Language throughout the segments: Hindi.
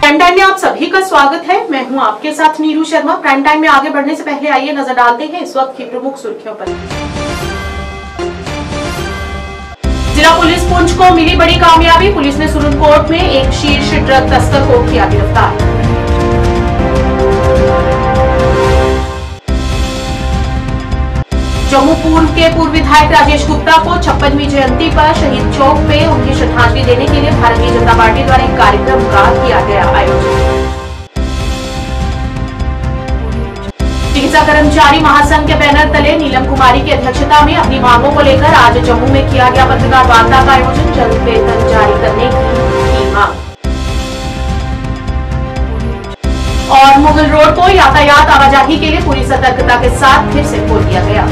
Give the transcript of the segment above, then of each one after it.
प्राइम टाइम में आप सभी का स्वागत है। मैं हूं आपके साथ नीरू शर्मा। प्राइम टाइम में आगे बढ़ने से पहले आइए नजर डालते हैं इस वक्त की प्रमुख सुर्खियों पर। जिला पुलिस पुंछ को मिली बड़ी कामयाबी। पुलिस ने सुरनकोट में एक शीर्ष ड्रग तस्कर को किया गिरफ्तार। जम्मू पूर्व के पूर्व विधायक राजेश गुप्ता को 56वीं जयंती पर शहीद चौक पे उनकी श्रद्धांजलि देने के लिए भारतीय जनता पार्टी द्वारा एक कार्यक्रम का किया गया आयोजन। चिकित्सा कर्मचारी महासंघ के बैनर तले नीलम कुमारी की अध्यक्षता में अपनी मांगों को लेकर आज जम्मू में किया गया पत्रकार वार्ता का आयोजन। जल्द वेतन जारी करने की मांग। और मुगल रोड को यातायात आवाजाही के लिए पूरी सतर्कता के साथ फिर से खोल दिया गया।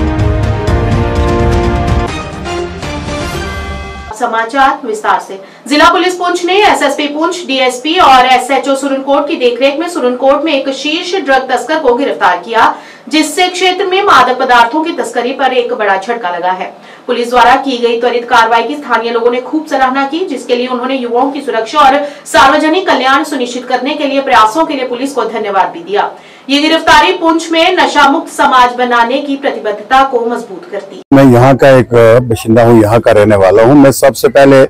समाचार विस्तार से। जिला पुलिस पुंछ ने एसएसपी पुंछ, डीएसपी और एसएचओ सुरनकोट की देखरेख में सुरनकोट में एक शीर्ष ड्रग तस्कर को गिरफ्तार किया, जिससे क्षेत्र में मादक पदार्थों की तस्करी पर एक बड़ा झटका लगा है। पुलिस द्वारा की गई त्वरित कार्रवाई की स्थानीय लोगों ने खूब सराहना की, जिसके लिए उन्होंने युवाओं की सुरक्षा और सार्वजनिक कल्याण सुनिश्चित करने के लिए प्रयासों के लिए पुलिस को धन्यवाद भी दिया। ये गिरफ्तारी पुंछ में नशा मुक्त समाज बनाने की प्रतिबद्धता को मजबूत करती है। मैं यहाँ का एक बाशिंदा हूँ, यहाँ का रहने वाला हूँ। मैं सबसे पहले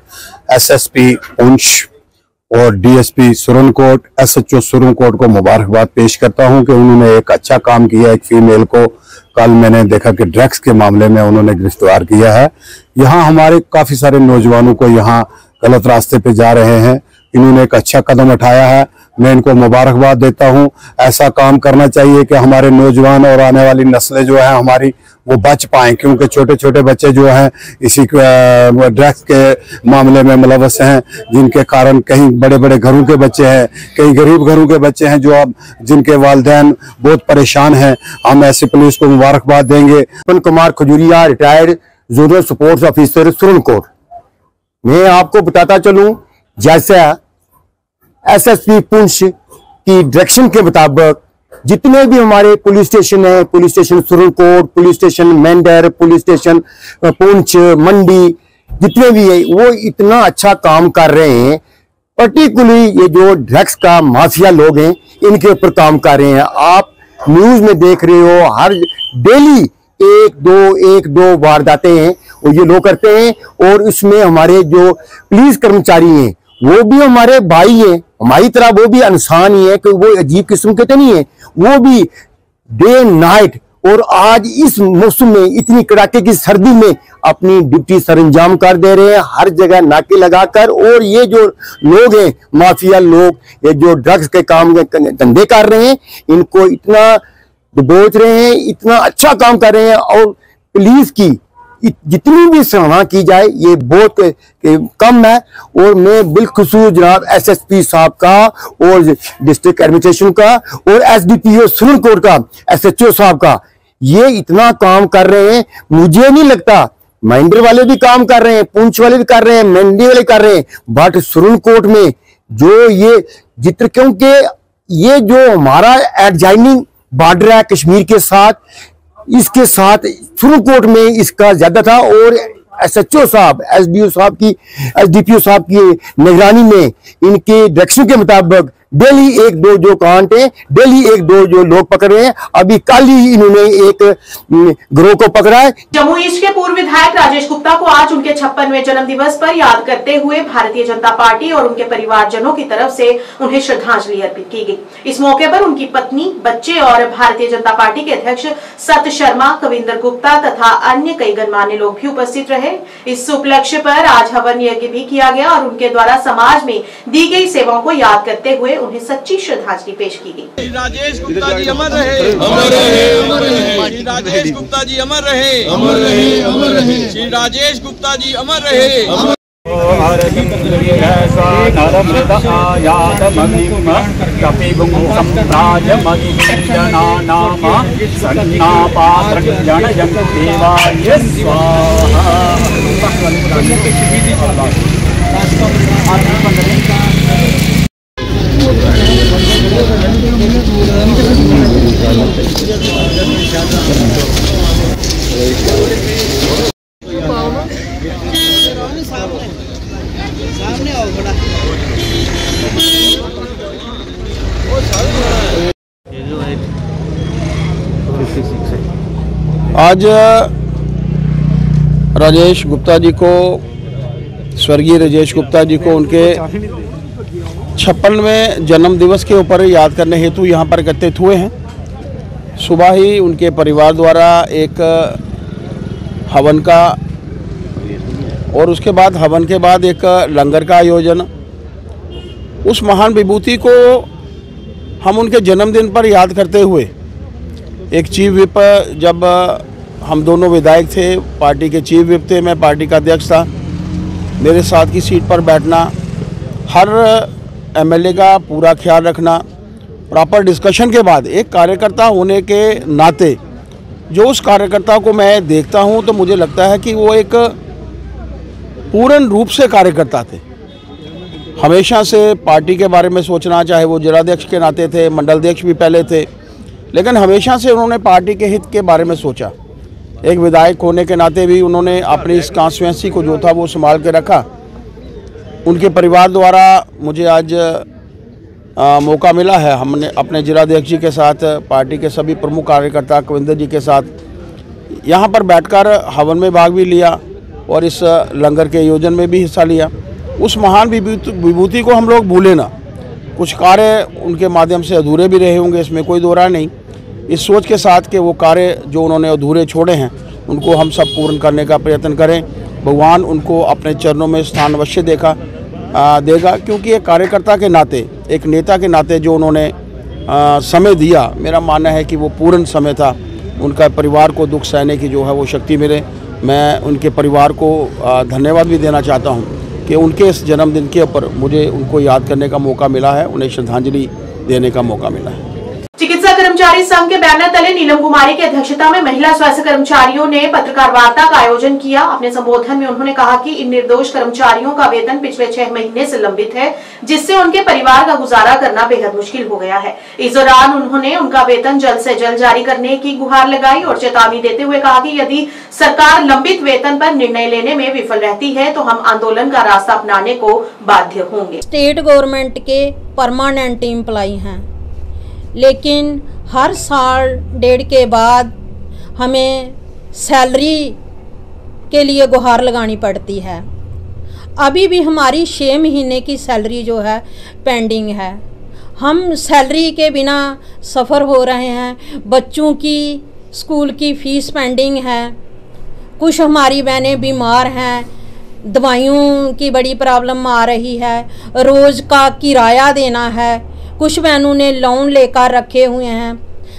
एसएसपी पुंछ और डीएसपी सुरनकोट, एसएचओ सुरनकोट को मुबारकबाद पेश करता हूँ कि उन्होंने एक अच्छा काम किया। एक फीमेल को कल मैंने देखा कि ड्रग्स के मामले में उन्होंने गिरफ्तार किया है। यहाँ हमारे काफी सारे नौजवानों को यहाँ गलत रास्ते पे जा रहे हैं, इन्होंने एक अच्छा कदम उठाया है। मैं इनको मुबारकबाद देता हूँ। ऐसा काम करना चाहिए कि हमारे नौजवान और आने वाली नस्लें जो है हमारी वो बच पाएं, क्योंकि छोटे छोटे बच्चे जो हैं इसी ड्रग्स के मामले में मुलव्वस हैं, जिनके कारण कहीं बड़े बड़े घरों के बच्चे हैं, कई गरीब घरों के बच्चे हैं जो अब जिनके वालिदैन बहुत परेशान हैं। हम ऐसी पुलिस को मुबारकबाद देंगे। Vipin Kumar Khajuria, retired zonal sports officer Surankote. मैं आपको बताता चलूं, जैसा एसएसपी पुंछ की डायरेक्शन के मुताबिक जितने भी हमारे पुलिस स्टेशन है, police station Surankote, police station Mendhar, police station Poonch, Mandi, जितने भी है वो इतना अच्छा काम कर रहे हैं। पर्टिकुलरली ये जो ड्रग्स का माफिया लोग हैं इनके ऊपर काम कर रहे हैं। आप न्यूज में देख रहे हो, हर डेली एक दो वारदातें हैं और ये लोग करते हैं। और इसमें हमारे जो पुलिस कर्मचारी हैं वो भी हमारे भाई हैं, हमारी तरह वो भी इंसान ही है, कि वो अजीब किस्म के तो नहीं है, वो भी डे नाइट और आज इस मौसम में इतनी कड़ाके की सर्दी में अपनी ड्यूटी सरंजाम कर दे रहे हैं, हर जगह नाके लगाकर। और ये जो लोग हैं माफिया लोग, ये जो ड्रग्स के काम धंधे कर रहे हैं, इनको इतना दबोच रहे हैं, इतना अच्छा काम कर रहे हैं। और पुलिस की जितनी भी सराहना की जाए ये बहुत कम है। और मैं बिलखुसूस जनाब एसएसपी साहब का और डिस्ट्रिक्ट एडमिनिस्ट्रेशन का और एसडीपीओ सुरनकोट का, एसएचओ साहब का, ये इतना काम कर रहे हैं। मुझे नहीं लगता मेंढर वाले भी काम कर रहे हैं, पुंछ वाले भी कर रहे हैं, मंडी वाले कर रहे हैं, बट सुरनकोट में जो ये जित्र, क्योंकि ये जो हमारा एडजॉइनिंग बॉर्डर है कश्मीर के साथ, इसके साथ सुरनकोट में इसका ज्यादा था। और एसएचओ साहब, एसडीओ साहब की, एसडीपीओ साहब की निगरानी में इनके डायरेक्शन के मुताबिक डेली एक दो जो कांड है, डेली एक दो जो लोग पकड़ रहे हैं। अभी कल ही इन्होंने एक गिरोह को पकड़ा है। जम्मू ईस्ट के पूर्व विधायक राजेश गुप्ता को आज उनके 56वें जन्म दिवस पर याद करते हुए भारतीय जनता पार्टी और उनके परिवारजनों की तरफ से उन्हें श्रद्धांजलि अर्पित की गई। इस मौके पर उनकी पत्नी, बच्चे और भारतीय जनता पार्टी के अध्यक्ष सत शर्मा, कविंदर गुप्ता तथा अन्य कई गणमान्य लोग भी उपस्थित रहे। इस उपलक्ष्य पर आज हवन यज्ञ भी किया गया और उनके द्वारा समाज में दी गई सेवाओं को याद करते हुए उन्हें सच्ची श्रद्धांजलि पेश की गई। राजेश गुप्ता जी अमर रहे, अमर रहे, अमर रहे। श्री राजेश गुप्ता जी अमर रहे, अमर रहे, अमर रहे। श्री राजेश गुप्ता जी अमर रहे। सामने आओ बड़ा। आज राजेश गुप्ता जी को, स्वर्गीय राजेश गुप्ता जी को उनके 56वें जन्म दिवस के ऊपर याद करने हेतु यहाँ पर एकत्रित हुए हैं। सुबह ही उनके परिवार द्वारा एक हवन का और उसके बाद हवन के बाद एक लंगर का आयोजन। उस महान विभूति को हम उनके जन्मदिन पर याद करते हुए एक चीफ विप, जब हम दोनों विधायक थे, पार्टी के चीफ विप थे, मैं पार्टी का अध्यक्ष था, मेरे साथ की सीट पर बैठना, हर एमएलए का पूरा ख्याल रखना, प्रॉपर डिस्कशन के बाद एक कार्यकर्ता होने के नाते जो उस कार्यकर्ता को मैं देखता हूं तो मुझे लगता है कि वो एक पूर्ण रूप से कार्यकर्ता थे। हमेशा से पार्टी के बारे में सोचना, चाहे वो जिलाध्यक्ष के नाते थे, मंडल अध्यक्ष भी पहले थे, लेकिन हमेशा से उन्होंने पार्टी के हित के बारे में सोचा। एक विधायक होने के नाते भी उन्होंने अपनी इस कॉन्स्टिट्यूएंसी को जो था वो संभाल के रखा। उनके परिवार द्वारा मुझे आज मौका मिला है, हमने अपने जिलाध्यक्ष जी के साथ, पार्टी के सभी प्रमुख कार्यकर्ता कविंदर जी के साथ यहाँ पर बैठकर हवन में भाग भी लिया और इस लंगर के आयोजन में भी हिस्सा लिया। उस महान विभूति को हम लोग भूले ना। कुछ कार्य उनके माध्यम से अधूरे भी रहे होंगे, इसमें कोई दो राय नहीं। इस सोच के साथ कि वो कार्य जो उन्होंने अधूरे छोड़े हैं उनको हम सब पूर्ण करने का प्रयत्न करें। भगवान उनको अपने चरणों में स्थान अवश्य देगा, क्योंकि एक कार्यकर्ता के नाते, एक नेता के नाते जो उन्होंने समय दिया, मेरा मानना है कि वो पूर्ण समय था। उनका परिवार को दुख सहने की जो है वो शक्ति मिले। मैं उनके परिवार को धन्यवाद भी देना चाहता हूं कि उनके इस जन्मदिन के ऊपर मुझे उनको याद करने का मौका मिला है, उन्हें श्रद्धांजलि देने का मौका मिला है। चिकित्सा कर्मचारी संघ के बैनर तले नीलम कुमारी की अध्यक्षता में महिला स्वास्थ्य कर्मचारियों ने पत्रकार वार्ता का आयोजन किया। अपने संबोधन में उन्होंने कहा कि इन निर्दोष कर्मचारियों का वेतन पिछले 6 महीने से लंबित है, जिससे उनके परिवार का गुजारा करना बेहद मुश्किल हो गया है। इस दौरान उन्होंने उनका वेतन जल्द से जल्द जारी करने की गुहार लगाई और चेतावनी देते हुए कहा कि यदि सरकार लंबित वेतन पर निर्णय लेने में विफल रहती है तो हम आंदोलन का रास्ता अपनाने को बाध्य होंगे। स्टेट गवर्नमेंट के परमानेंट एम्प्लॉय हैं, लेकिन हर साल डेढ़ के बाद हमें सैलरी के लिए गुहार लगानी पड़ती है। अभी भी हमारी 6 महीने की सैलरी जो है पेंडिंग है। हम सैलरी के बिना सफ़र हो रहे हैं। बच्चों की स्कूल की फ़ीस पेंडिंग है। कुछ हमारी बहनें बीमार हैं, दवाइयों की बड़ी प्रॉब्लम आ रही है। रोज़ का किराया देना है। कुछ बहनों ने लोन लेकर रखे हुए हैं।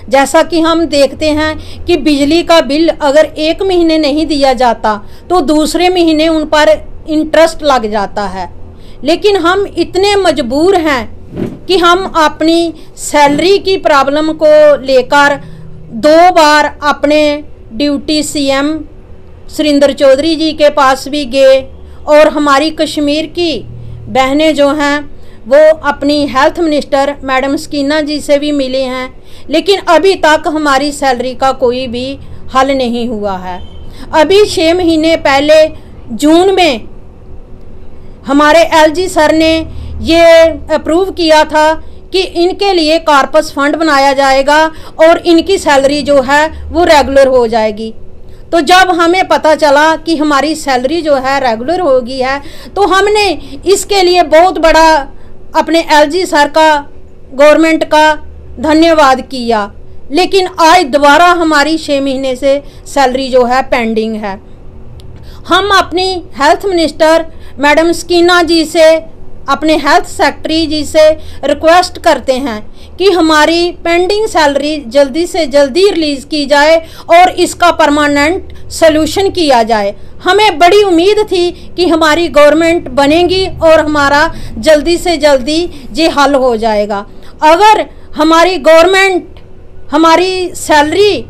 जैसा कि हम देखते हैं कि बिजली का बिल अगर 1 महीने नहीं दिया जाता तो दूसरे महीने उन पर इंटरेस्ट लग जाता है। लेकिन हम इतने मजबूर हैं कि हम अपनी सैलरी की प्रॉब्लम को लेकर 2 बार अपने ड्यूटी सीएम सुरेंद्र चौधरी जी के पास भी गए और हमारी कश्मीर की बहनें जो हैं वो अपनी हेल्थ मिनिस्टर मैडम स्कीना जी से भी मिले हैं, लेकिन अभी तक हमारी सैलरी का कोई भी हल नहीं हुआ है। अभी 6 महीने पहले जून में हमारे एलजी सर ने ये अप्रूव किया था कि इनके लिए कॉर्पस फंड बनाया जाएगा और इनकी सैलरी जो है वो रेगुलर हो जाएगी। तो जब हमें पता चला कि हमारी सैलरी जो है रेगुलर हो गई है तो हमने इसके लिए बहुत बड़ा अपने एलजी सर का, गवर्नमेंट का धन्यवाद किया। लेकिन आज दोबारा हमारी 6 महीने से सैलरी जो है पेंडिंग है। हम अपनी हेल्थ मिनिस्टर मैडम स्कीना जी से, अपने हेल्थ सेक्रेटरी जी से रिक्वेस्ट करते हैं कि हमारी पेंडिंग सैलरी जल्दी से जल्दी रिलीज़ की जाए और इसका परमानेंट सलूशन किया जाए। हमें बड़ी उम्मीद थी कि हमारी गवर्नमेंट बनेगी और हमारा जल्दी से जल्दी ये हल हो जाएगा। अगर हमारी गवर्नमेंट हमारी सैलरी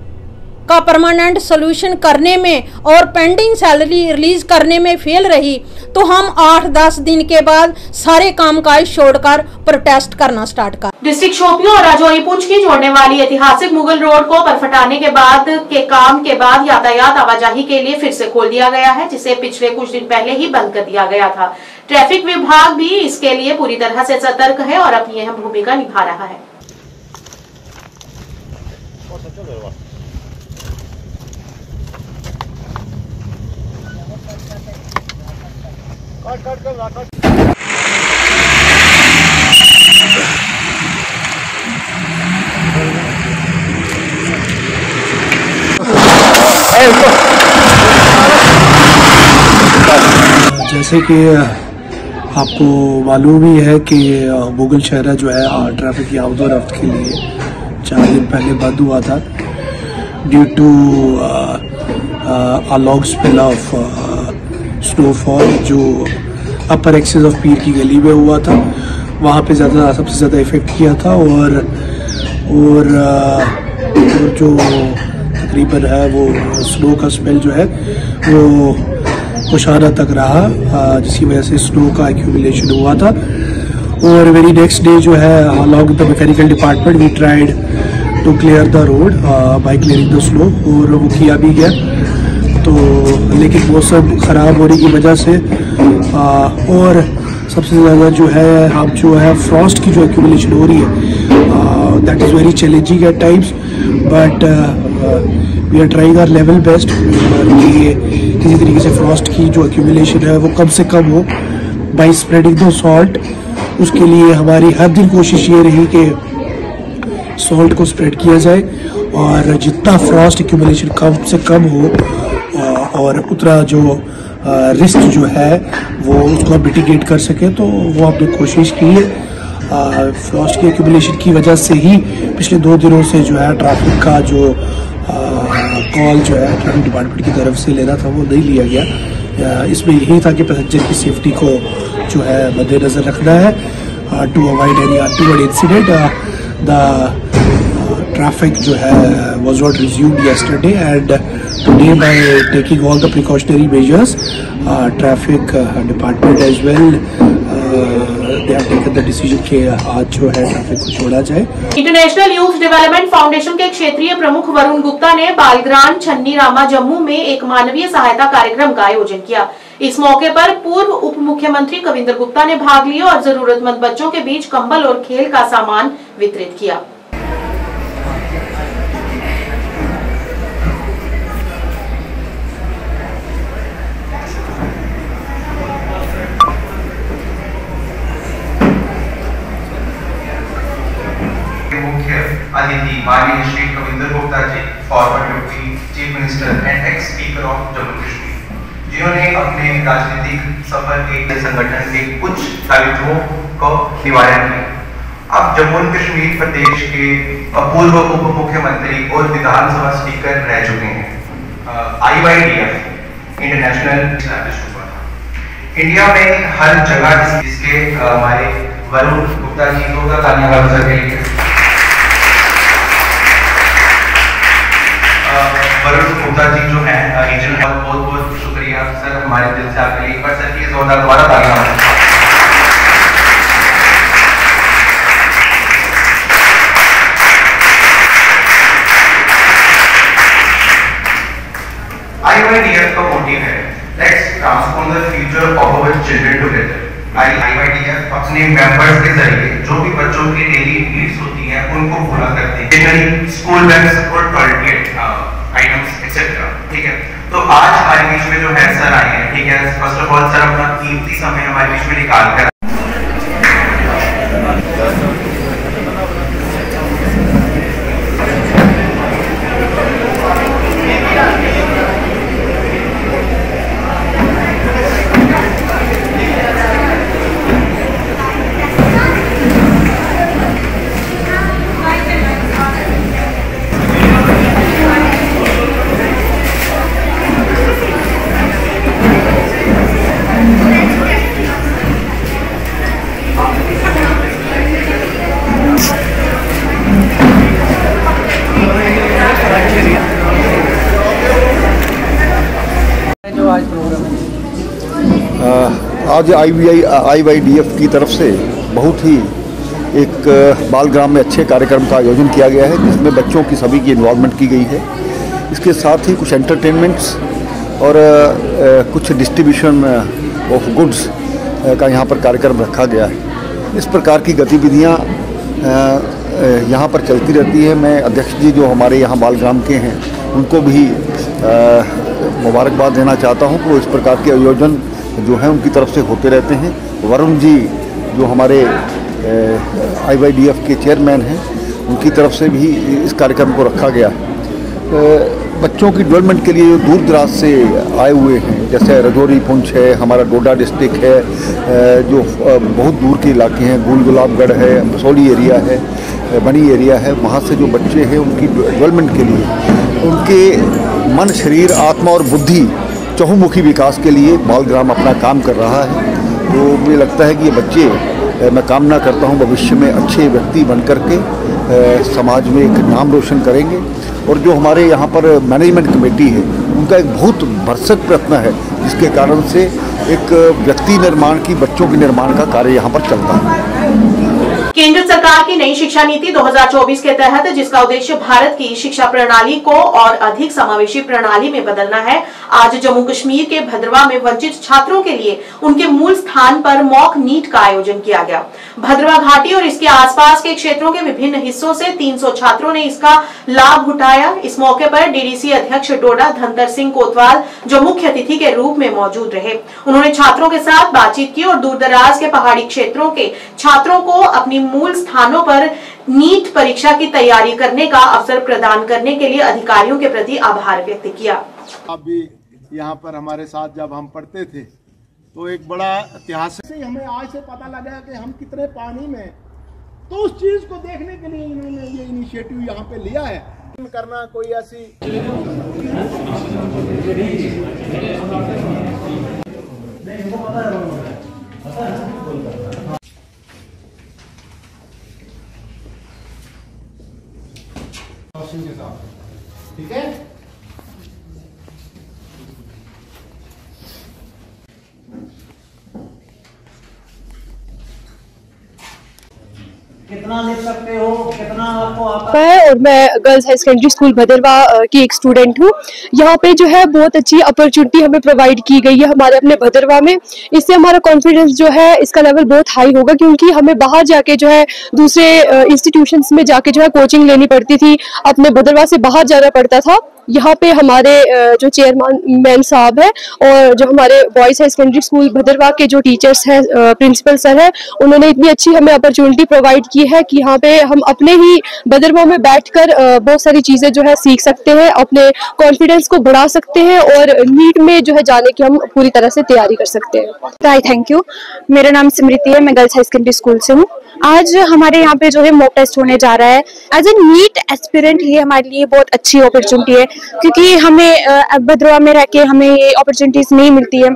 का परमानेंट सलूशन करने में और पेंडिंग सैलरी रिलीज करने में फेल रही तो हम 8-10 दिन के बाद सारे कामकाज छोड़कर प्रोटेस्ट करना स्टार्ट कर। डिस्ट्रिक्ट शोपियों और राजौरी पुंछ की जोड़ने वाली ऐतिहासिक मुगल रोड को परफटाने के बाद काम के बाद यातायात आवाजाही के लिए फिर से खोल दिया गया है, जिसे पिछले कुछ दिन पहले ही बंद कर दिया गया था। ट्रैफिक विभाग भी इसके लिए पूरी तरह से सतर्क है और अपनी अहम भूमिका निभा रहा है। जैसे कि आपको मालूम ही है कि मुगल शहरा जो है ट्रैफिक की आमद रफ्त के लिए 4 दिन पहले बंद हुआ था due to a long spell of snowfall जो अपर एक्सेस ऑफ पीर की गली में हुआ था। वहाँ पे सबसे ज़्यादा इफेक्ट किया था और जो तकरीबन है वो स्नो का स्पेल जो है वो खुशाना तक रहा, जिसकी वजह से स्नो का एक्यूमुलेशन हुआ था। और वेरी नेक्स्ट डे जो है along the mechanical department we tried to clear the road by clearing the snow, और वो किया भी गया। तो लेकिन मौसम ख़राब होने की वजह से और सबसे ज़्यादा जो है अब जो है फ्रॉस्ट की जो एक्यूमुलेशन हो रही है that is very challenging at times, but we are trying our level best कि किसी तरीके से फ्रॉस्ट की जो एक्यूमुलेशन है वो कम से कम हो बाय स्प्रेडिंग द सॉल्ट। उसके लिए हमारी हर दिन कोशिश ये रही कि सॉल्ट को स्प्रेड किया जाए और जितना फ्रॉस्ट एक्यूमुलेशन कम से कम हो और उतना जो रिस्क जो है वो उसको मिटिगेट कर सके, तो वो हमने कोशिश की है। फ्रॉस्ट की एक्यूमुलेशन की वजह से ही पिछले 2 दिनों से जो है ट्रैफिक का जो कॉल जो है ट्रैफिक डिपार्टमेंट की तरफ से लेना था वो नहीं लिया गया। इसमें यही था कि पैसेंजर की सेफ्टी को जो है मद्देनजर रखना है to avoid any untoward incident. The traffic जो है was not resumed yesterday, and today by taking all the precautionary measures, traffic department as well they have taken the decision कि आज जो है ट्रैफिक को छोड़ा जाए। इंटरनेशनल यूथ डेवलपमेंट फाउंडेशन के क्षेत्रीय प्रमुख वरुण गुप्ता ने बालग्राम छन्नी रामा जम्मू में एक मानवीय सहायता कार्यक्रम का आयोजन किया। इस मौके पर पूर्व उप मुख्यमंत्री कविंद्र गुप्ता ने भाग लिया और जरूरतमंद बच्चों के बीच कंबल और खेल का सामान वितरित किया। अतिथि माननीय Shri Kavinder Gupta ji, former deputy chief minister and ex speaker of Jammu Kashmir, जिन्होंने अपने राजनीतिक सफर के संगठन के कुछ दायित्वों को निवारण किया। अब जम्मू कश्मीर प्रदेश के पूर्व उप मुख्यमंत्री और विधानसभा स्पीकर रह चुके हैं। IYDF इंटरनेशनल एस्टैब्लिश हुआ था इंडिया में हर जगह, जिसके हमारे वरुण गुप्ता जी को का धन्यवाद करेंगे। वरुण गुप्ता जी जो है रीजनल, बहुत बहुत शुक्रिया सर, हमारे दिल से आपके लिए एक बार सर की जोरदार द्वारा तालियां। IYDF का मोटिव है let's transform the future of our children together. IYDF अपने मेंबर्स के जरिए जो भी बच्चों की डेली नीड्स होती हैं उनको पूरा करते हैं, स्कूल बैग्स और टॉयलेट आइटम्स एक्सेट्रा। ठीक है, तो आज हमारे बीच में जो है सर आए हैं। ठीक है, फर्स्ट ऑफ ऑल सर अपना कीमती समय हमारे बीच में निकाल कर आज IYDF की तरफ से बहुत ही एक बालग्राम में अच्छे कार्यक्रम का आयोजन किया गया है, जिसमें बच्चों की सभी की इन्वॉल्वमेंट की गई है। इसके साथ ही कुछ एंटरटेनमेंट्स और कुछ डिस्ट्रीब्यूशन ऑफ गुड्स का यहाँ पर कार्यक्रम रखा गया है। इस प्रकार की गतिविधियाँ यहाँ पर चलती रहती है। मैं अध्यक्ष जी जो हमारे यहाँ बालग्राम के हैं उनको भी मुबारकबाद देना चाहता हूँ कि वो इस प्रकार के आयोजन जो हैं उनकी तरफ से होते रहते हैं। वरुण जी जो हमारे IYDF के चेयरमैन हैं, उनकी तरफ से भी इस कार्यक्रम को रखा गया। बच्चों की डेवलपमेंट के लिए जो दूर दराज से आए हुए हैं, जैसे रजौरी पुंछ है, हमारा डोडा डिस्ट्रिक्ट है, जो बहुत दूर के इलाके हैं, गुल गुलाबगढ़ है, बसौली एरिया है, बनी एरिया है, वहाँ से जो बच्चे हैं उनकी डेवलपमेंट के लिए, उनके मन, शरीर, आत्मा और बुद्धि चहुमुखी विकास के लिए बालग्राम अपना काम कर रहा है। तो मुझे लगता है कि ये बच्चे, मैं कामना करता हूँ भविष्य में अच्छे व्यक्ति बन कर के समाज में एक नाम रोशन करेंगे। और जो हमारे यहाँ पर मैनेजमेंट कमेटी है, उनका एक बहुत भरसक प्रयत्न है, जिसके कारण से एक व्यक्ति निर्माण की, बच्चों के निर्माण का कार्य यहाँ पर चलता है। केंद्र सरकार की नई शिक्षा नीति 2024 के तहत, जिसका उद्देश्य भारत की शिक्षा प्रणाली को और अधिक समावेशी प्रणाली में बदलना है, आज जम्मू कश्मीर के भद्रवाह में वंचित छात्रों के लिए उनके मूल स्थान पर मॉक नीट का आयोजन किया गया। भद्रवाह घाटी और इसके आसपास के क्षेत्रों के विभिन्न हिस्सों से 300 छात्रों ने इसका लाभ उठाया। इस मौके पर DDC अध्यक्ष डोडा धनतर सिंह कोतवाल जो मुख्य अतिथि के रूप में मौजूद रहे। उन्होंने छात्रों के साथ बातचीत की और दूरदराज के पहाड़ी क्षेत्रों के छात्रों को अपनी मूल स्थानों पर नीट परीक्षा की तैयारी करने का अवसर प्रदान करने के लिए अधिकारियों के प्रति आभार व्यक्त किया। आप भी यहाँ पर हमारे साथ जब हम पढ़ते थे तो एक बड़ा इतिहास है, हमें आज से पता लगा कि हम कितने पानी में, तो उस चीज को देखने के लिए इन्होंने ये इनिशिएटिव यहाँ पे लिया है। करना कोई ऐसी के साथ, ठीक है। कितना ले सकते हो, कितना आपको और मैं girls high secondary school Bhaderwah की एक स्टूडेंट हूँ। यहाँ पे जो है बहुत अच्छी अपॉर्चुनिटी हमें प्रोवाइड की गई है हमारे अपने भद्रवाह में। इससे हमारा कॉन्फिडेंस जो है इसका लेवल बहुत हाई होगा, क्योंकि हमें बाहर जाके जो है दूसरे इंस्टीट्यूशंस में जाके जो है कोचिंग लेनी पड़ती थी, अपने भद्रवाह से बाहर जाना पड़ता था। यहाँ पे हमारे जो चेयरमैन साहब है और जो हमारे boys high secondary school Bhaderwah के जो टीचर्स हैं, प्रिंसिपल सर है, उन्होंने इतनी अच्छी हमें अपॉर्चुनिटी प्रोवाइड की है कि यहाँ पे हम अपने ही भद्रवाह में बैठकर बहुत सारी चीजें जो है सीख सकते हैं, अपने कॉन्फिडेंस को बढ़ा सकते हैं और नीट में जो है जाने की हम पूरी तरह से तैयारी कर सकते हैं। Thank you. मेरा नाम स्मृति है, मैं गर्ल्स हाई सेकेंडरी स्कूल से हूँ। आज हमारे यहाँ पे जो है मॉक टेस्ट होने जा रहा है। एज ए नीट एस्पिरेंट ये हमारे लिए बहुत अच्छी अपॉर्चुनिटी है, क्योंकि हमें भद्रवाह में रह के हमें ये अपॉर्चुनिटीज नहीं मिलती है।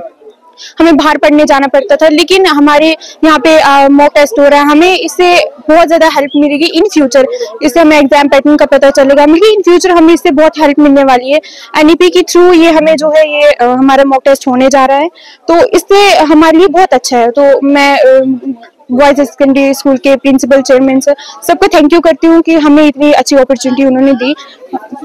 हमें बाहर पढ़ने जाना पड़ता था, लेकिन हमारे यहाँ पे मॉक टेस्ट हो रहा है, हमें इससे बहुत ज्यादा हेल्प मिलेगी इन फ्यूचर। इससे हमें एग्जाम पैटर्न का पता चलेगा, लेकिन इन फ्यूचर हमें इससे बहुत हेल्प मिलने वाली है। NEP के थ्रू ये हमें जो है ये हमारा मॉक टेस्ट होने जा रहा है, तो इससे हमारे लिए बहुत अच्छा है। तो मैं बॉयज सेकेंडरी स्कूल के प्रिंसिपल, चेयरमैन सर सबको थैंक यू करती हूँ कि हमें इतनी अच्छी अपॉर्चुनिटी उन्होंने दी।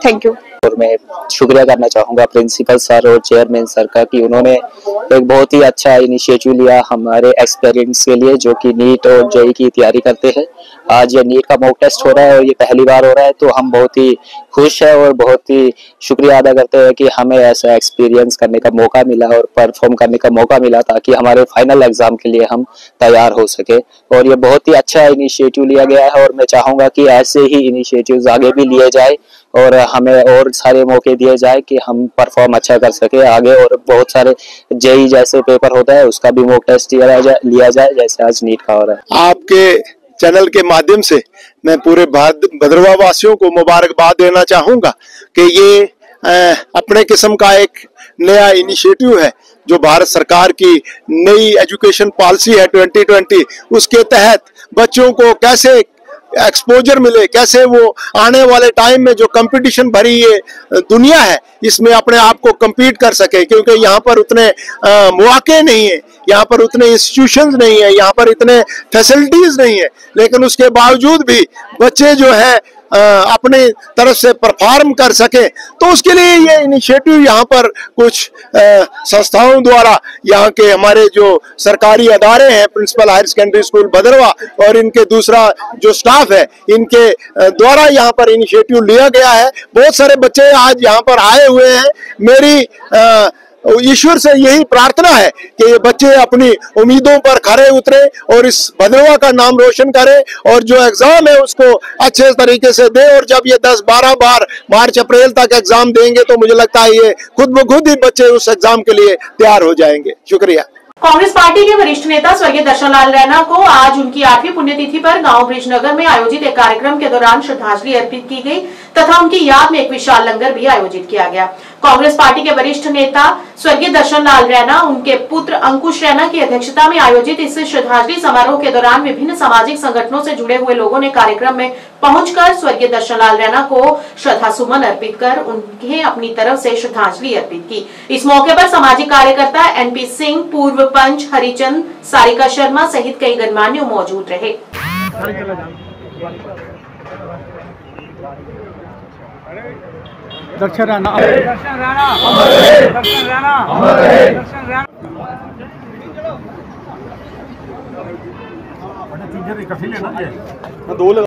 Thank you. और मैं शुक्रिया करना चाहूँगा प्रिंसिपल सर और चेयरमैन सर का कि उन्होंने एक बहुत ही अच्छा इनिशिएटिव लिया हमारे एक्सपीरियंस के लिए, जो कि नीट और JEE की तैयारी करते हैं। आज ये नीट का मॉक टेस्ट हो रहा है और ये पहली बार हो रहा है, तो हम बहुत ही खुश है और बहुत ही शुक्रिया अदा करते हैं कि हमें ऐसा एक्सपीरियंस करने का मौका मिला और परफॉर्म करने का मौका मिला, ताकि हमारे फाइनल एग्जाम के लिए हम तैयार हो सके। और ये बहुत ही अच्छा इनिशिएटिव लिया गया है और मैं चाहूँगा कि ऐसे ही इनिशिएटिव्स आगे भी लिए जाए और हमें और सारे मौके दिए जाए कि हम परफॉर्म अच्छा कर सके आगे। और बहुत सारे JEE जैसे पेपर होता है उसका भी मॉक टेस्ट लिया जाए जैसे आज नीट का हो रहा है। आपके चैनल के माध्यम से मैं पूरे भद्रवाह वासियों को मुबारकबाद देना चाहूंगा कि ये अपने किस्म का एक नया इनिशिएटिव है जो भारत सरकार की नई एजुकेशन पॉलिसी है 2020, उसके तहत बच्चों को कैसे एक्सपोजर मिले, कैसे वो आने वाले टाइम में जो कंपटीशन भरी ये दुनिया है इसमें अपने आप को compete कर सके, क्योंकि यहाँ पर उतने मौके नहीं है, यहाँ पर उतने इंस्टीट्यूशंस नहीं है, यहाँ पर इतने फैसिलिटीज नहीं है, लेकिन उसके बावजूद भी बच्चे जो है अपने तरफ से परफॉर्म कर सके। तो उसके लिए ये इनिशिएटिव यहाँ पर कुछ संस्थाओं द्वारा, यहाँ के हमारे जो सरकारी अदारे हैं, principal higher secondary school Bhaderwah और इनके दूसरा जो स्टाफ है, इनके द्वारा यहाँ पर इनिशिएटिव लिया गया है। बहुत सारे बच्चे आज यहाँ पर आए हुए हैं। मेरी ईश्वर से यही प्रार्थना है कि ये बच्चे अपनी उम्मीदों पर खरे उतरे और इस भद्रवा का नाम रोशन करे और जो एग्जाम है उसको अच्छे तरीके से दे। और जब ये 10-12 बार मार्च अप्रैल तक एग्जाम देंगे तो मुझे लगता है ये खुद ब खुद ही बच्चे उस एग्जाम के लिए तैयार हो जाएंगे। शुक्रिया। कांग्रेस पार्टी के वरिष्ठ नेता स्वर्गीय दर्शन लाल रैना को आज उनकी 8वीं पुण्यतिथि पर गांव ब्रिजनगर में आयोजित एक कार्यक्रम के दौरान श्रद्धांजलि अर्पित की गई तथा उनकी याद में एक विशाल लंगर भी आयोजित किया गया। कांग्रेस पार्टी के वरिष्ठ नेता स्वर्गीय दर्शन लाल रैना, उनके पुत्र अंकुश रैना की अध्यक्षता में आयोजित इस श्रद्धांजलि समारोह के दौरान विभिन्न सामाजिक संगठनों से जुड़े हुए लोगों ने कार्यक्रम में पहुंचकर स्वर्गीय दर्शन लाल रैना को श्रद्धा सुमन अर्पित कर उन्हें अपनी तरफ से श्रद्धांजलि अर्पित की। इस मौके पर सामाजिक कार्यकर्ता एनपी सिंह, पूर्व पंच हरिचंद, सारिका शर्मा सहित कई गणमान्य मौजूद रहे। दर्शन राणा इकट्ठी लेना है, दो लगा।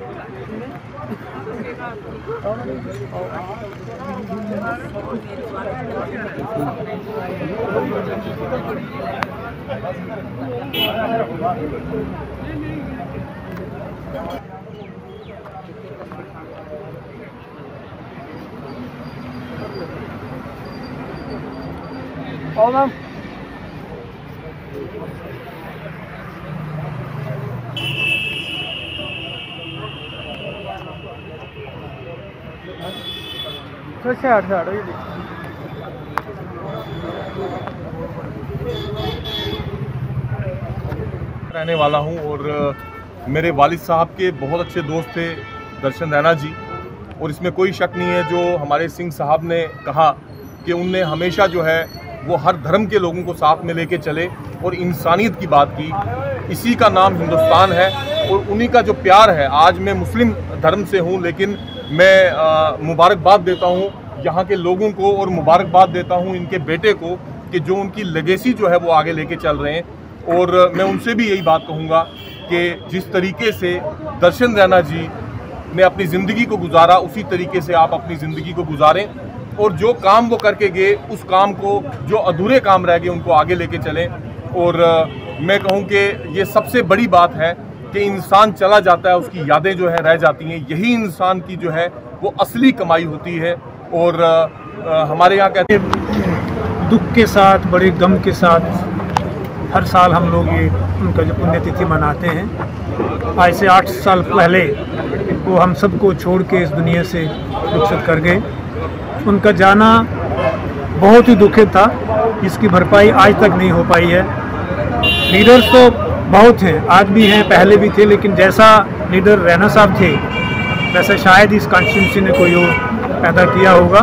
रहने वाला हूं और मेरे वालिद साहब के बहुत अच्छे दोस्त थे दर्शन रैना जी, और इसमें कोई शक नहीं है जो हमारे सिंह साहब ने कहा कि उनने हमेशा जो है वो हर धर्म के लोगों को साथ में लेके चले और इंसानियत की बात की। इसी का नाम हिंदुस्तान है और उन्हीं का जो प्यार है। आज मैं मुस्लिम धर्म से हूं लेकिन मैं मुबारकबाद देता हूं यहाँ के लोगों को और मुबारकबाद देता हूं इनके बेटे को कि जो उनकी लेगेसी जो है वो आगे लेके चल रहे हैं। और मैं उनसे भी यही बात कहूँगा कि जिस तरीके से दर्शन रैना जी ने अपनी ज़िंदगी को गुजारा उसी तरीके से आप अपनी ज़िंदगी को गुजारें और जो काम वो करके गए उस काम को, जो अधूरे काम रह गए उनको आगे लेके चलें। और मैं कहूँ कि ये सबसे बड़ी बात है कि इंसान चला जाता है, उसकी यादें जो है रह जाती हैं, यही इंसान की जो है वो असली कमाई होती है। और हमारे यहाँ कहते हैं दुख के साथ, बड़े गम के साथ हर साल हम लोग ये उनका जो पुण्यतिथि मनाते हैं। आज से 8 साल पहले वो हम सबको छोड़ के इस दुनिया से रुखसत कर गए। उनका जाना बहुत ही दुखद था, इसकी भरपाई आज तक नहीं हो पाई है। लीडर्स तो बहुत हैं, आज भी हैं, पहले भी थे, लेकिन जैसा लीडर रैना साहब थे वैसा शायद इस कॉन्स्टिट्यूंसी ने कोई और पैदा किया होगा।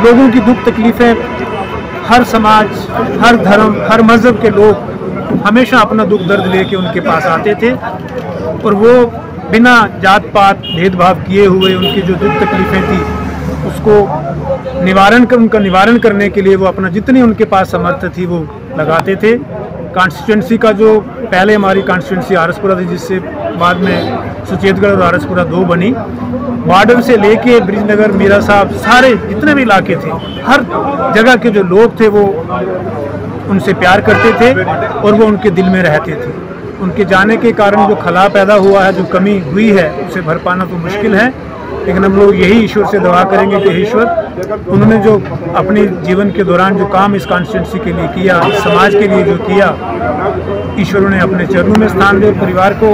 लोगों की दुख तकलीफ़ें, हर समाज, हर धर्म, हर मज़हब के लोग हमेशा अपना दुख दर्द लेके उनके पास आते थे और वो बिना जात पात भेदभाव किए हुए उनकी जो दुख तकलीफ़ें थी उसको उनका निवारण करने के लिए वो अपना जितनी उनके पास समर्थ थी वो लगाते थे। कॉन्स्टिट्यूंसी का जो पहले हमारी कॉन्स्टिट्यूंसी आरसपुरा थी, जिससे बाद में सुचेतगढ़ और आरसपुरा 2 बनी, बॉर्डर से लेके ब्रिजनगर, मीरा साहब, सारे जितने भी इलाके थे, हर जगह के जो लोग थे वो उनसे प्यार करते थे और वो उनके दिल में रहते थे। उनके जाने के कारण जो खला पैदा हुआ है, जो कमी हुई है, उसे भर पाना तो मुश्किल है, लेकिन हम लोग यही ईश्वर से दुआ करेंगे कि ईश्वर उन्होंने जो अपने जीवन के दौरान जो काम इस कॉन्स्टिट्यूंसी के लिए किया, इस समाज के लिए जो किया, ईश्वर उन्हें अपने चरणों में स्थान दे और परिवार को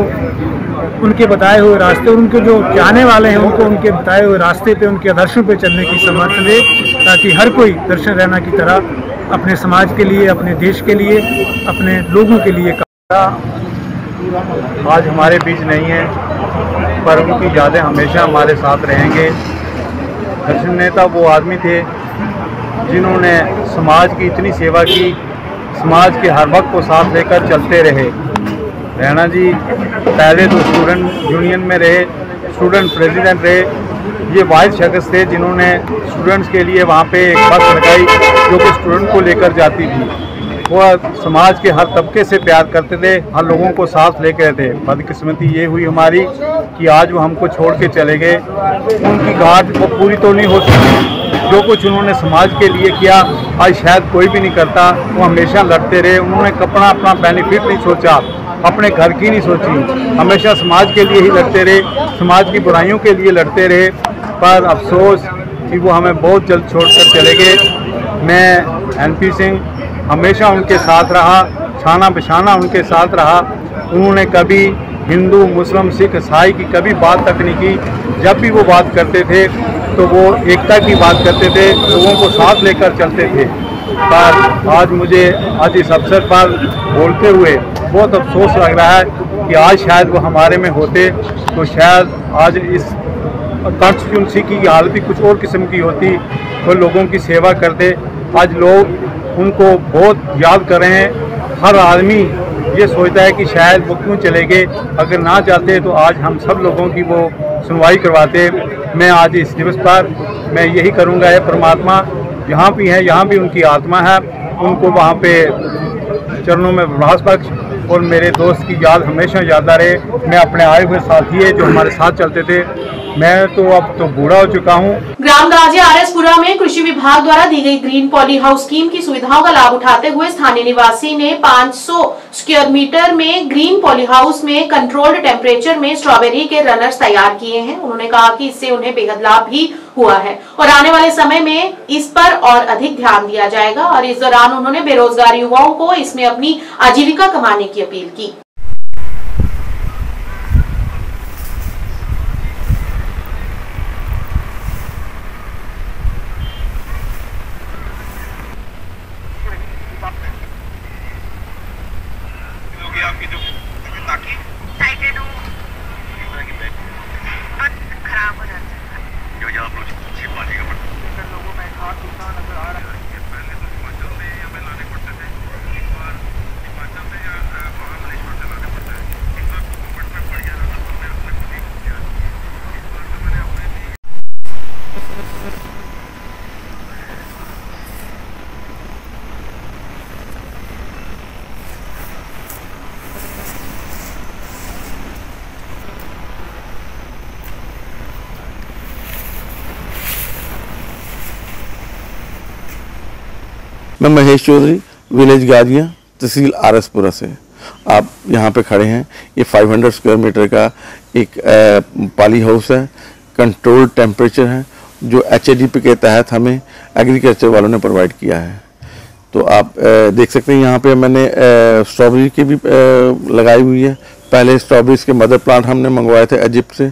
उनके बताए हुए रास्ते और उनके जो चाहने वाले हैं उनको उनके बताए हुए रास्ते पे, उनके आदर्शों पे चलने की समर्थ दे, ताकि हर कोई दर्शन रैना की तरह अपने समाज के लिए, अपने देश के लिए, अपने लोगों के लिए आज हमारे बीच नहीं है, पर उनकी यादें हमेशा हमारे साथ रहेंगे। दर्शन नेता वो आदमी थे जिन्होंने समाज की इतनी सेवा की, समाज के हर वक्त को साथ लेकर चलते रहे। रैना जी पहले तो स्टूडेंट यूनियन में रहे, स्टूडेंट प्रेसिडेंट रहे। ये वाहिद शख्स थे जिन्होंने स्टूडेंट्स के लिए वहाँ पे एक बस लगाई जो कि स्टूडेंट को लेकर जाती थी। वो समाज के हर तबके से प्यार करते थे, हर लोगों को साथ लेकर थे। बदकिस्मती ये हुई हमारी कि आज वो हमको छोड़ के चले गए। उनकी घाट वो पूरी तो नहीं हो सकी, जो कुछ उन्होंने समाज के लिए किया आज शायद कोई भी नहीं करता। वो हमेशा लड़ते रहे, उन्होंने अपना बेनिफिट नहीं सोचा, अपने घर की नहीं सोची, हमेशा समाज के लिए ही लड़ते रहे, समाज की बुराइयों के लिए लड़ते रहे। पर अफसोस कि वो हमें बहुत जल्द छोड़कर चले गए। मैं एनपी सिंह हमेशा उनके साथ रहा, छाना बिछाना उनके साथ रहा। उन्होंने कभी हिंदू, मुस्लिम, सिख, ईसाई की कभी बात तक नहीं की। जब भी वो बात करते थे तो वो एकता की बात करते थे, लोगों को साथ लेकर चलते थे। पर आज मुझे इस अवसर पर बोलते हुए बहुत अफसोस लग रहा है कि आज शायद वो हमारे में होते तो शायद आज इस कॉन्स्टिट्यूंसी की हालत भी कुछ और किस्म की होती, वो लोगों की सेवा करते। आज लोग उनको बहुत याद कर रहे हैं। हर आदमी ये सोचता है कि शायद वो क्यों चले गए, अगर ना चाहते तो आज हम सब लोगों की वो सुनवाई करवाते। मैं आज इस दिवस पर मैं यही करूँगा, ये परमात्मा जहाँ भी है, यहाँ भी उनकी आत्मा है, उनको वहाँ पे चरणों में विश्वास बख्श और मेरे दोस्त की याद हमेशा याद रहे। मैं अपने आए हुए साथी है जो हमारे साथ चलते थे, मैं तो अब तो बूढ़ा हो चुका हूँ। ग्राम दाजे आरएसपुरा में कृषि विभाग द्वारा दी गई ग्रीन पॉली हाउस स्कीम की सुविधाओं का लाभ उठाते हुए स्थानीय निवासी ने 500 स्क्वायर मीटर में ग्रीन पॉली हाउस में कंट्रोल्ड टेम्परेचर में स्ट्रॉबेरी के रनर्स तैयार किए हैं। उन्होंने कहा कि इससे उन्हें बेहद लाभ भी हुआ है और आने वाले समय में इस पर और अधिक ध्यान दिया जाएगा। और इस दौरान उन्होंने बेरोजगार युवाओं को इसमें अपनी आजीविका कमाने की अपील की। मैं महेश चौधरी, विलेज गाजिया, तहसील आरएसपुरा से। आप यहाँ पे खड़े हैं, ये 500 स्क्वायर मीटर का एक पॉली हाउस है, कंट्रोल्ड टेम्परेचर है, जो HADP के तहत हमें एग्रीकल्चर वालों ने प्रोवाइड किया है। तो आप देख सकते हैं यहाँ पे मैंने स्ट्रॉबेरी की भी लगाई हुई है। पहले स्ट्रॉबेरीज के मदर प्लांट हमने मंगवाए थे इजिप्ट से,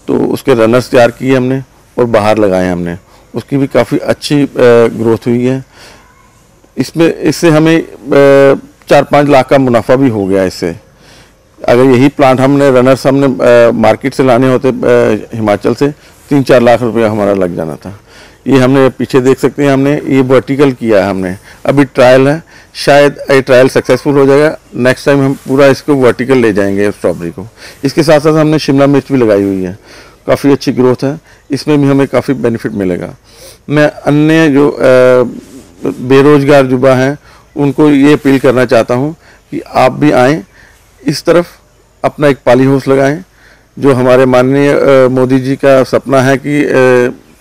तो उसके रनर्स तैयार किए हमने और बाहर लगाए हमने, उसकी भी काफ़ी अच्छी ग्रोथ हुई है। इससे हमें 4-5 लाख का मुनाफा भी हो गया इससे। अगर यही प्लांट रनर्स हमने मार्केट से लाने होते हिमाचल से, 3-4 लाख रुपया हमारा लग जाना था। ये हमने पीछे देख सकते हैं, हमने ये वर्टिकल किया है हमने, अभी ट्रायल है, शायद ये ट्रायल सक्सेसफुल हो जाएगा। नेक्स्ट टाइम हम पूरा इसको वर्टिकल ले जाएंगे स्ट्रॉबेरी को। इसके साथ साथ हमने शिमला मिर्च भी लगाई हुई है, काफ़ी अच्छी ग्रोथ है, इसमें भी हमें काफ़ी बेनिफिट मिलेगा। मैं अन्य जो बेरोजगार युवा हैं उनको ये अपील करना चाहता हूँ कि आप भी आएँ इस तरफ, अपना एक पॉली हाउस लगाएं। जो हमारे माननीय मोदी जी का सपना है कि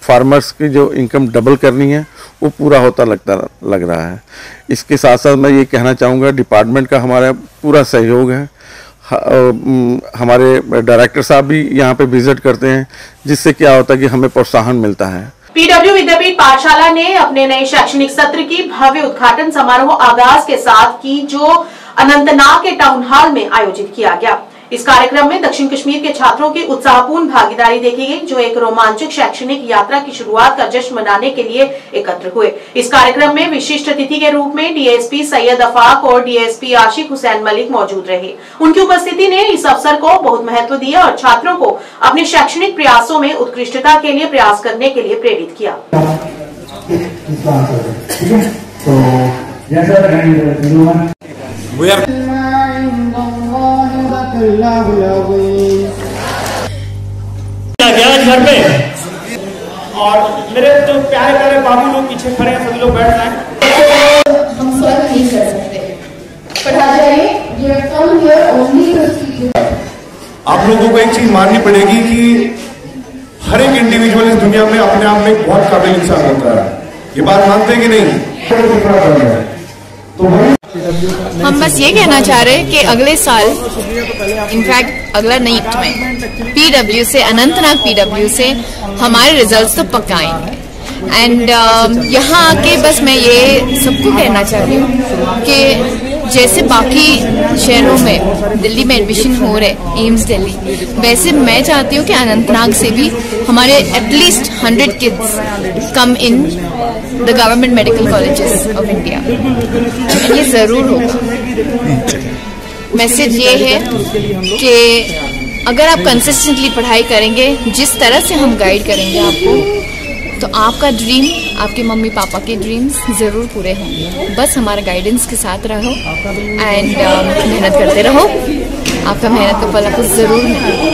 फार्मर्स की जो इनकम डबल करनी है, वो पूरा होता लग रहा है। इसके साथ साथ मैं ये कहना चाहूँगा, डिपार्टमेंट का हमारा पूरा सहयोग है। हमारे डायरेक्टर साहब भी यहाँ पे विजिट करते हैं, जिससे क्या होता है कि हमें प्रोत्साहन मिलता है। PW विद्यापीठ पाठशाला ने अपने नए शैक्षणिक सत्र की भव्य उद्घाटन समारोह आगाज के साथ की, जो अनंतनाग के टाउन हॉल में आयोजित किया गया। इस कार्यक्रम में दक्षिण कश्मीर के छात्रों की उत्साहपूर्ण भागीदारी देखी गई, जो एक रोमांचक शैक्षणिक यात्रा की शुरुआत का जश्न मनाने के लिए एकत्र हुए। इस कार्यक्रम में विशिष्ट अतिथि के रूप में DSP सैयद अफाक और DSP आशिक हुसैन मलिक मौजूद रहे। उनकी उपस्थिति ने इस अवसर को बहुत महत्व दिया और छात्रों को अपने शैक्षणिक प्रयासों में उत्कृष्टता के लिए प्रयास करने के लिए प्रेरित किया। घर पे और मेरे जो प्यारे प्यारे बाबू लोग पीछे खड़े हैं, सभी लोग बैठ जाएं। हम सॉल्व नहीं कर सकते। आप लोगों को एक चीज माननी पड़ेगी कि हर एक इंडिविजुअल इस दुनिया में अपने आप में एक बहुत काबिल इंसान होता है। ये बात मानते हैं कि नहीं? हम बस ये कहना चाह रहे हैं कि अगले साल इनफैक्ट अगला नीट में पीडब्ल्यू से अनंतनाग पीडब्ल्यू से हमारे रिजल्ट्स तो पक्का आएंगे। एंड यहाँ आके बस मैं ये सबको कहना चाह रही हूँ कि जैसे बाकी शहरों में दिल्ली में एडमिशन हो रहे एम्स दिल्ली, वैसे मैं चाहती हूँ कि अनंतनाग से भी हमारे at least 100 kids come in the government medical colleges of India. ये ज़रूर होगा। मैसेज ये है कि अगर आप कंसिस्टेंटली पढ़ाई करेंगे, जिस तरह से हम गाइड करेंगे आपको, तो आपका ड्रीम, आपके मम्मी पापा के ड्रीम्स ज़रूर पूरे होंगे। बस हमारे गाइडेंस के साथ रहो एंड मेहनत करते रहो, आपका मेहनत का फल आपको जरूर मिलेगा।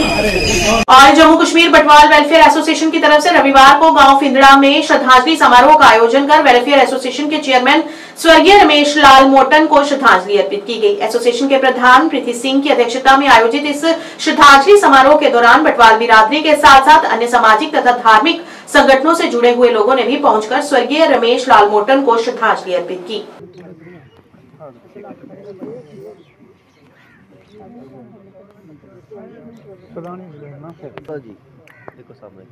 और जम्मू कश्मीर बटवाल वेलफेयर एसोसिएशन की तरफ से रविवार को गांव फिंदड़ा में श्रद्धांजलि समारोह का आयोजन कर वेलफेयर एसोसिएशन के चेयरमैन स्वर्गीय रमेश लाल मोटन को श्रद्धांजलि अर्पित की गई। एसोसिएशन के प्रधान प्रीति सिंह की अध्यक्षता में आयोजित इस श्रद्धांजलि समारोह के दौरान बटवाल बिरादरी के साथ साथ अन्य सामाजिक तथा धार्मिक संगठनों से जुड़े हुए लोगों ने भी पहुंचकर स्वर्गीय रमेश लाल मोटन को श्रद्धांजलि अर्पित की। देखो सामने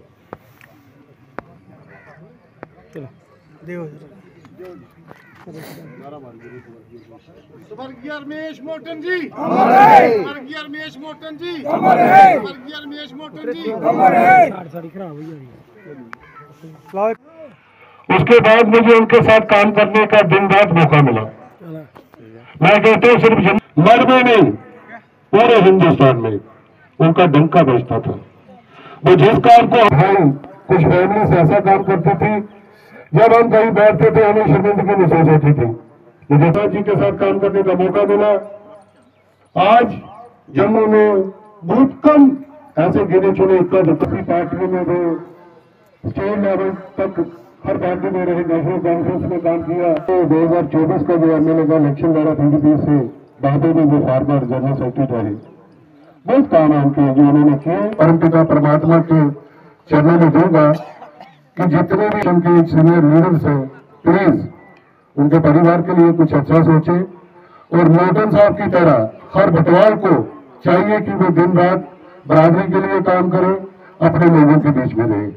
स्वर्गीय रमेश मोटन जी, स्वर्गीय रमेश मोटन जी, स्वर्गीय रमेश मोटन जी। उसके बाद मुझे उनके साथ काम करने का दिन रात मौका मिला। मैं कहता हूँ सिर्फ मर में नहीं, पूरे हिंदुस्तान में उनका डंका बजता था। वो जिस काम को हम कुछ फैमिली ऐसा काम करती थी, जब हम कहीं बैठते थे हमें शर्मिंदगी महसूस होती थी। मुझे जी के साथ काम करने का मौका मिला। आज जम्मू में बहुत कम ऐसे गिने चुने किसी पार्टी में वो स्टेट लेवल तक हर पार्टी में रहे, नेशनल कॉन्फ्रेंस में काम किया। तो 2024 का जो एमएलए का इलेक्शन लड़ा पीडीपी से, बाबे में वो फार्मर जनरल सेक्रेटरी रहे। बहुत काम है उनके जो उन्होंने किए। परमपिता परमात्मा के चरणों में दूंगा कि जितने भी उनके सीनियर लीडर्स हैं, प्लीज उनके परिवार के लिए कुछ अच्छा सोचे। और मोटन साहब की तरह हर बटवाल को चाहिए कि वो दिन रात बराबरी के लिए काम करें, अपने लोगों के बीच में रहे।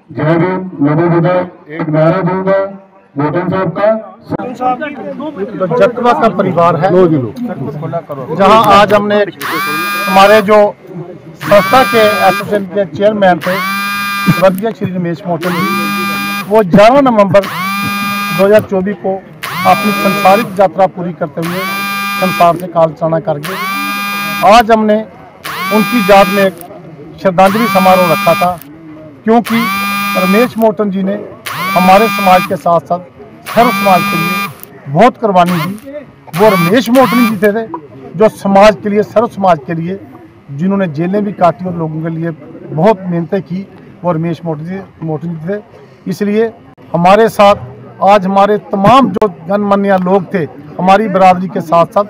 जय भीम, नमो बुद्धाय। एक नारा दूंगा मोटन साहब का। जटवा का परिवार है, जहां आज हमने हमारे जो संस्था के एसोसिएशन के चेयरमैन थे स्वर्गीय श्री रमेश मोटन जी, वो 11 नवंबर 2024 को अपनी संसारिक यात्रा पूरी करते हुए संसार से काल चलाना कर गए। आज हमने उनकी याद में एक श्रद्धांजलि समारोह रखा था, क्योंकि रमेश मोटन जी ने हमारे समाज के साथ साथ सर्व समाज के लिए बहुत कुर्बानी दी। वो रमेश मोटन जी थे जो समाज के लिए, सर्व समाज के लिए, जिन्होंने जेलें भी काटी और लोगों के लिए बहुत मेहनतें की, वो रमेश मोटन जी थे। इसलिए हमारे साथ आज हमारे तमाम जो गणमान्य लोग थे, हमारी बरादरी के साथ साथ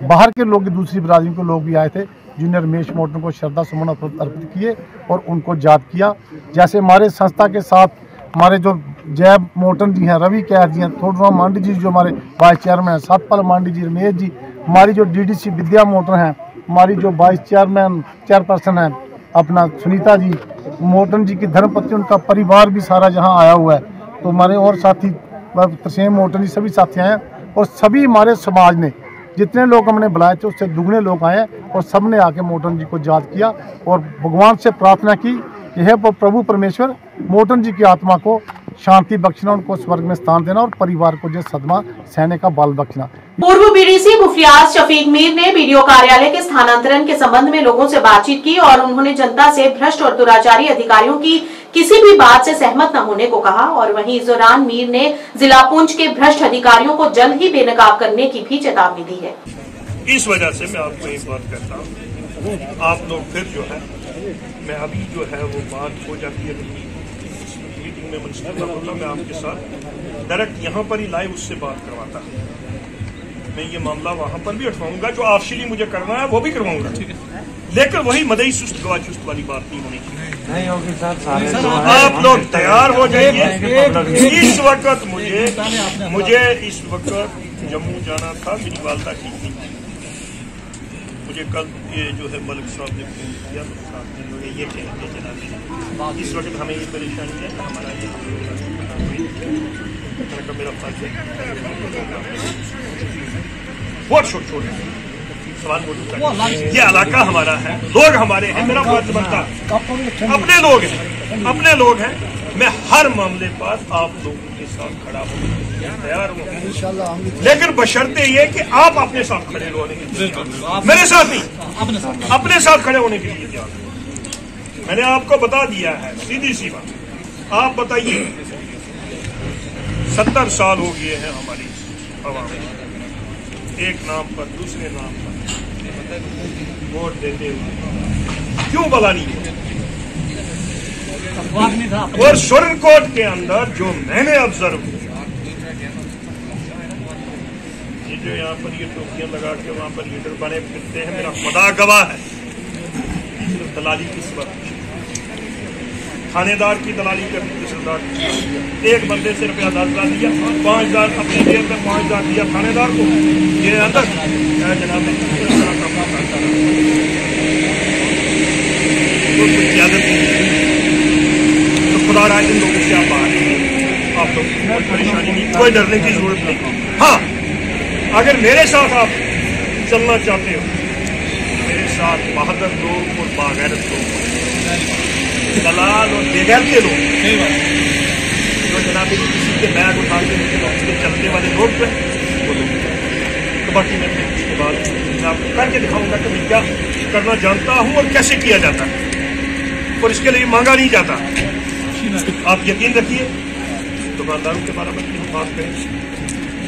बाहर के लोग, दूसरी बरादरी के लोग भी आए थे, जिन्होंने रमेश मोटन को श्रद्धा सुमन अर्पित किए और उनको याद किया। जैसे हमारे संस्था के साथ हमारे जो जय मोटन जी हैं, रवि कैर जी हैं, थोड़ा मांडी जी जो हमारे वाइस चेयरमैन हैं, सतपाल मांडी जी, रमेश जी, हमारी जो डीडीसी विद्या मोटन हैं, हमारी जो वाइस चेयरपर्सन हैं अपना सुनीता जी मोटन जी की धर्मपत्नी, उनका परिवार भी सारा यहाँ आया हुआ है। तो हमारे और साथी तरसेम मोटन जी, सभी साथी आए हैं और सभी हमारे समाज ने जितने लोग हमने बुलाए थे उससे दुगने लोग आए और सब ने आके मोटन जी को याद किया और भगवान से प्रार्थना की कि हे प्रभु परमेश्वर, मोटन जी की आत्मा को शांति बख्शना, उनको स्वर्ग में स्थान देना और परिवार को जो सदमा सहने का बल बख्शना। पूर्व बीडीसी मुफ्तियाज शफीक मीर ने बीडीओ कार्यालय के स्थानांतरण के संबंध में लोगों से बातचीत की और उन्होंने जनता से भ्रष्ट और दुराचारी अधिकारियों की किसी भी बात से सहमत न होने को कहा। और वहीं इस दौरान मीर ने जिला पुंछ के भ्रष्ट अधिकारियों को जल्द ही बेनकाब करने की भी चेतावनी दी है। इस वजह से मैं आपको एक बात कहता हूँ, आप लोग फिर जो है, मैं अभी जो है वो बात हो जाती है मीटिंग में मुंसिपल, मैं आपके साथ डायरेक्ट यहाँ पर ही लाइव उससे बात करवाता हूँ। मैं ये मामला वहां पर भी उठवाऊंगा, जो ऑफिशियली मुझे करना है वो भी करवाऊंगा, लेकिन वही मदई सुस्त गवा चुस्त वाली बात नहीं होनी चाहिए। होगी साहब, आप लोग तैयार हो जाइए। इस वक्त मुझे इस वक्त जम्मू जाना था, मेरी वालदा ठीक नहीं। मुझे कल ये जो है मलिक साहब ने फोन किया, ये कहेंगे जनाब इस वक्त हमें ये परेशानी है, हमारा ये मेरा फर्ज है। बहुत छोटे सवाल ये इलाका हमारा है, लोग हमारे हैं, मेरा फर्ज बनता अपने लोग हैं। मैं हर मामले पर आप लोगों के साथ खड़ा होने तैयार हूँ, लेकिन बशर्ते ये कि आप अपने साथ खड़े होने के लिए, मेरे साथ नहीं, अपने साथ खड़े होने के लिए तैयार। मैंने आपको बता दिया है, सीधी सी बात। आप बताइए, 70 साल हो गए हैं हमारी आवाम, एक नाम पर दूसरे नाम पर वोट देते हुए क्यों भला नहीं है? और सुरनकोट के अंदर जो मैंने ऑब्जर्व किया, ये जो यहाँ पर ये टोपियां लगा के वहां पर लीडर बने फिरते हैं, मेरा खुदा गवाह है, सिर्फ दलाली की सबब, थानेदार की दलाली करनी, तहसीलदार एक बंदे से रुपया 10,000 दिया, 5,000 अपनी जेब में 5,000 दिया थानेदार को, ये अंदर जनाब तो खुदा राय इन लोगों से आप बाहर, आप लोग कोई परेशानी नहीं, कोई डरने की जरूरत नहीं। हाँ, अगर मेरे साथ आप चलना चाहते हो, मेरे साथ बहादुर लोग और बागैरत लोग, दलाल और बेगैरते लोग, जो जनाब किसी के बैग उठा के चलने वाले लोग थे, वो लोग। तो बाकी मैं इसके बाद आपको करके दिखाऊंगा कि मैं क्या करना जानता हूँ और कैसे किया जाता है, और इसके लिए मांगा नहीं जाता। आप यकीन रखिए, दुकानदारों के बारे में हम बात करें,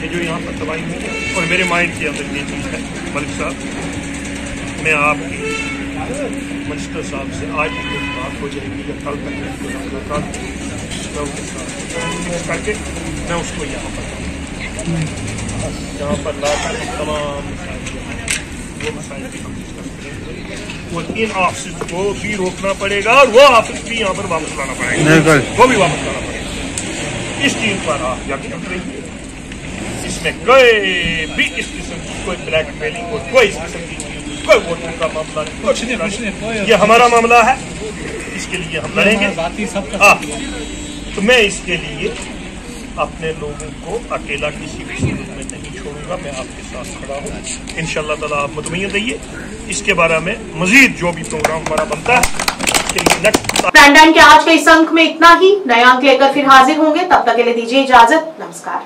ये जो यहाँ पर दवाई है, और मेरे माइंड के अंदर ये चीज़ है, मलिक साहब, मैं आपकी मिनिस्टर साहब से आज भी बात हो जाएगी या कल तक करके मैं उसको यहाँ पर लाकर तमाम वो मसाइल भी हम डिस्कस करेंगे, और इन ऑफिस को भी रोकना पड़ेगा, और वो ऑफिस भी यहाँ पर वापस लाना पड़ेगा, वो भी वापस लाना पड़ेगा। इस चीज पर आप यकीन रखिए, इसमें कोई भी इस किस्म की कोई ब्लैकमेलिंग और कोई इस किस्म की कोई वोटिंग का मामला नहीं, ये हमारा मामला है, इसके लिए हम लड़ेंगे। तो मैं इसके लिए अपने लोगों को अकेला किसी भी सूरत में नहीं छोड़ूंगा, मैं आपके साथ खड़ा हूँ इंशाअल्लाह ताला। आप मुतमईन रहिए, इसके बारे में मजीद जो भी प्रोग्राम हमारा बनता है। ब्रांडन के आज के इस अंक में इतना ही, नए अंक लेकर फिर हाजिर होंगे, तब तक के लिए दीजिए इजाजत, नमस्कार।